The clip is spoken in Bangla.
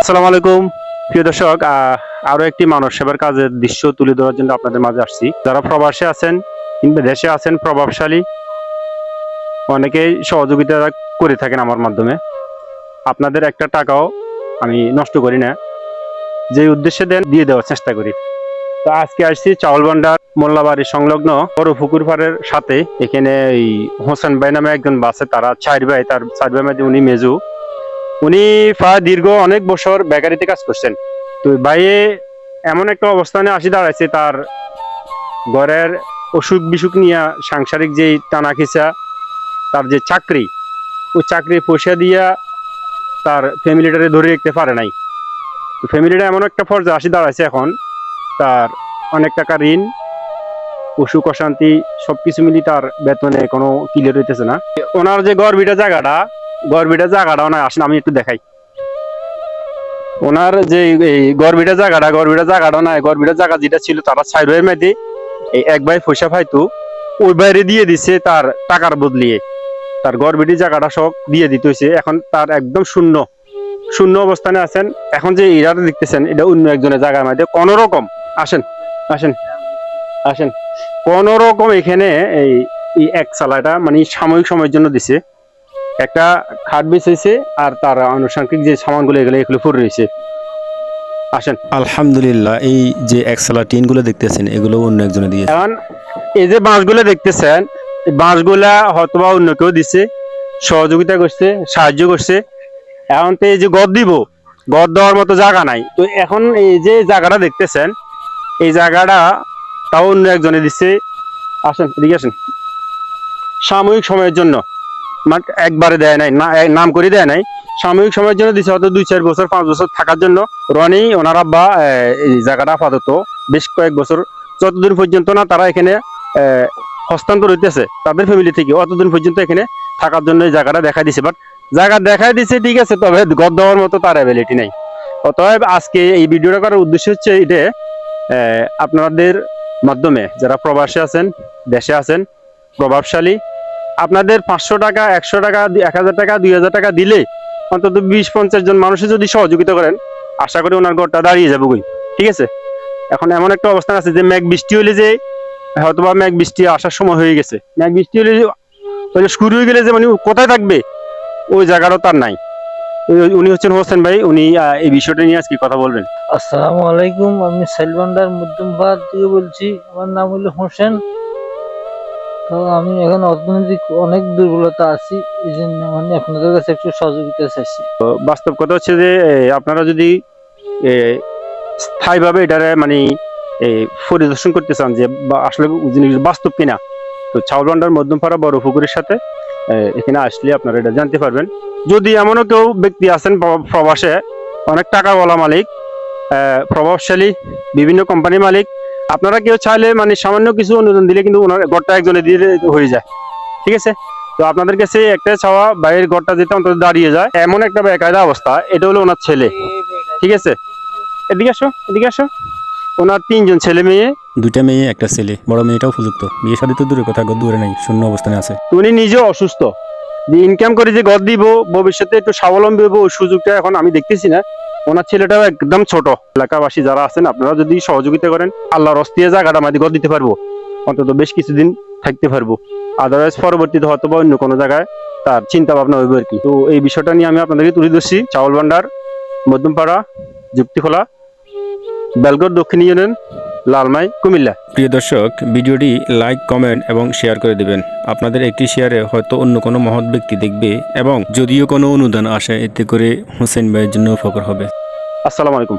আসসালামু আলাইকুম প্রিয় দর্শক, আরো একটি মানব সেবার কাজের দৃশ্য তুলে ধরার জন্য আপনাদের মাঝে আসছি। যারা প্রবাসে আছেন কিংবা দেশে আছেন, প্রভাবশালী অনেকেই সহযোগিতা করে থাকেন আমার মাধ্যমে। আপনাদের একটা টাকাও আমি নষ্ট করি না, যে উদ্দেশ্যে দেন দিয়ে দেওয়ার চেষ্টা করি। তো আজকে আসছি চাউল ভান্ডার মোল্লাবাড়ি সংলগ্ন বড় পুকুর পাড়ের সাথে। এখানে এই হোসেন ভাই নামে একজন বাসে, তারা চার ভাই, তার চার ভাই মধ্যে উনি মেজু। উনি প্রায় দীর্ঘ অনেক বছর বেকারিতে কাজ করছেন। তো ভাইয়ে এমন একটা অবস্থানে আসি দাঁড়াইছে, তার ঘরের অসুখ বিসুখ নিয়ে সাংসারিক যে টানা খিচা, তার যে চাকরি, ওই চাকরি পয়সা দিয়া তার ফ্যামিলিটারে ধরে রাখতে পারে নাই। তো ফ্যামিলিটা এমন একটা পর্যায়ে আসি দাঁড়াইছে, এখন তার অনেক টাকা ঋণ, অসুখ অশান্তি সবকিছু মিলি তার বেতনে কোনো ক্লিয়ার হইতেছে না। ওনার যে গড়বিটা জায়গাটা ওনার আসেন আমি একটু দেখাই। ওনার যে এই গড়বিটা জায়গাটা নাই, গড়বিটা জায়গা যেটা ছিল তারা ছাই রয়ে মেয়েদি এই এক ভাই পয়সা পাইতো, ওই বাইরে দিয়ে দিছে তার টাকার বদলিয়ে। তার গড়বিটি জায়গাটা সব দিয়ে দিতে হয়েছে। এখন তার একদম শূন্য শূন্য অবস্থানে আছেন। এখন যে ইরাটা দেখতেছেন, এটা অন্য একজনের জায়গার মধ্যে কোন রকম আসেন আসেন আসেন কোন রকম এখানে এই এক চালাটা মানে সাময়িক সময়ের জন্য দিছে। একটা খাট বেঁচেছে, আর তার আনুষঙ্গিক যে সামানগুলো এগুলো পড়ে রয়েছে। আসেন। আলহামদুলিল্লাহ, এই যে একসালা টিনগুলো দেখতেছেন এগুলো অন্য একজনে দিয়ে। এখন এই যে বাঁশগুলো দেখতেছেন, এই বাঁশগুলা হয়তোবা অন্য কেউ দিছে, সহযোগিতা করছে, সাহায্য করছে। এখন তো এই যে গদ দিব, গদ দেওয়ার মতো জায়গা নাই। তো এখন এই যে জায়গাটা দেখতেছেন, এই জায়গাটা তাও অন্য একজনে দিচ্ছে। আসেন, এদিকে আসেন। সাময়িক সময়ের জন্য, একবারে দেয় নাই, নাম করে দেয় নাই, সাময়িক সময়ের জন্য দিচ্ছে, হয়তো 2-4 বছর 5 বছর থাকার জন্য। রনি ওনার আব্বা এই জায়গাটা আপাতত বেশ কয়েক বছর, যতদিন পর্যন্ত না তারা এখানে হস্তান্তর হইতেছে তাদের ফ্যামিলি থেকে, অতদিন পর্যন্ত এখানে থাকার জন্য এই জায়গাটা দেখাই দিছে। বাট জায়গা দেখাই দিছে ঠিক আছে, তবে গদ দেওয়ার মতো তার অ্যাবিলিটি নেই। অতএব আজকে এই ভিডিওটা করার উদ্দেশ্য হচ্ছে এটা, আপনাদের মাধ্যমে যারা প্রবাসে আছেন, দেশে আছেন, প্রভাবশালী, আপনাদের 500 টাকা, 100 টাকা, 1000 টাকা, 2000 টাকা দিলে অন্তত 20-50 জন মানুষের যদি সহযোগিতা করেন, আশা করি ওনার ঘরটা দাঁড়িয়ে যাবে। ঠিক আছে। এখন এমন একটা অবস্থান আছে যে মেঘ বৃষ্টি হলে যে হয়তোবা মেঘ বৃষ্টি আসার সময় হয়ে গেছে, মেঘ বৃষ্টি হলে শুরু হয়ে গেলে যে মানে কোথায় থাকবে ওই জায়গাটাও তার নাই। উনি হচ্ছেন হোসেন ভাই, উনি এই বিষয়টা নিয়ে আজকে কথা বলবেন। আসসালামু আলাইকুম, আমি সাইলভান্ডার মধ্যমপাড়া থেকে বলছি। আমার নাম হলো হোসেন। তো আমি এখন অর্থনৈতিক অনেক দুর্বলতা আছি, এই জন্য মানে আপনাদের কাছে একটু সহযোগিতা চাইছি। তো বাস্তব কথা হচ্ছে যে আপনারা যদি স্থায়ীভাবে এটারে মানে পরিদর্শন করতে চান যে আসলে জিনিস বাস্তব কিনা, তো চাউল ভান্ডার মধ্যমপাড়া বড় পুকুরের সাথে এখানে আসলে আপনারা এটা জানতে পারবেন। যদি এমনও কেউ ব্যক্তি আছেন প্রবাসে, অনেক টাকাওয়ালা মালিক, প্রভাবশালী বিভিন্ন কোম্পানির মালিক, আপনারা কেউ চাইলে মানে সামান্য কিছু অনুদান দিলে কিন্তু ওনার ঘরটা একজনে দিলে হয়ে যায়। ঠিক আছে। তো আপনাদের কাছে একটা চাওয়া, বাইরের ঘরটা যেতে অন্তত দাঁড়িয়ে যায়, এমন একটা বেকায়দা অবস্থা। এটা হলো ওনার ছেলে। ঠিক আছে। এদিকে আসো, এদিকে আসো। ওনার 3 জন ছেলে মেয়ে, 2টা মেয়ে, একটা ছেলে। বড় মেয়েটাও উপযুক্ত, বিয়ে শাদী তো দূরের কথা, দূরে নাই, শূন্য অবস্থানে আছে। তো উনি নিজেও অসুস্থ, যে ইনকাম করে যে ঘর দিব, ভবিষ্যতে একটু স্বাবলম্বী হবো, ওই সুযোগটা এখন আমি দেখতেছি না। ওনার ছেলেটাও একদম ছোট। এলাকাবাসী যারা আছেন, আপনারা যদি সহযোগিতা করেন, আল্লাহর অস্তিয়ে জায়গাটা আমাদের ঘর দিতে পারবো, অন্তত বেশ কিছুদিন থাকতে পারবো। আদারওয়াইজ পরবর্তীতে হয়তো বা অন্য কোনো জায়গায় তার চিন্তা ভাবনা হইব আর কি। তো এই বিষয়টা নিয়ে আমি আপনাদেরকে তুলে ধরছি। চাউল ভান্ডার মধ্যমপাড়া, যুক্তিখোলা, বেলগড় দক্ষিণ ইউনিয়ন, লালমাই, কুমিল্লা। প্রিয় দর্শক, ভিডিওটি লাইক, কমেন্ট এবং শেয়ার করে দিবেন। আপনাদের একটি শেয়ারে হয়তো অন্য কোনো মহৎ ব্যক্তি দেখবে, এবং যদিও কোনো অনুদান আসে, এতে করে হোসেন ভাইয়ের জন্য উপকার হবে। আসসালামু আলাইকুম।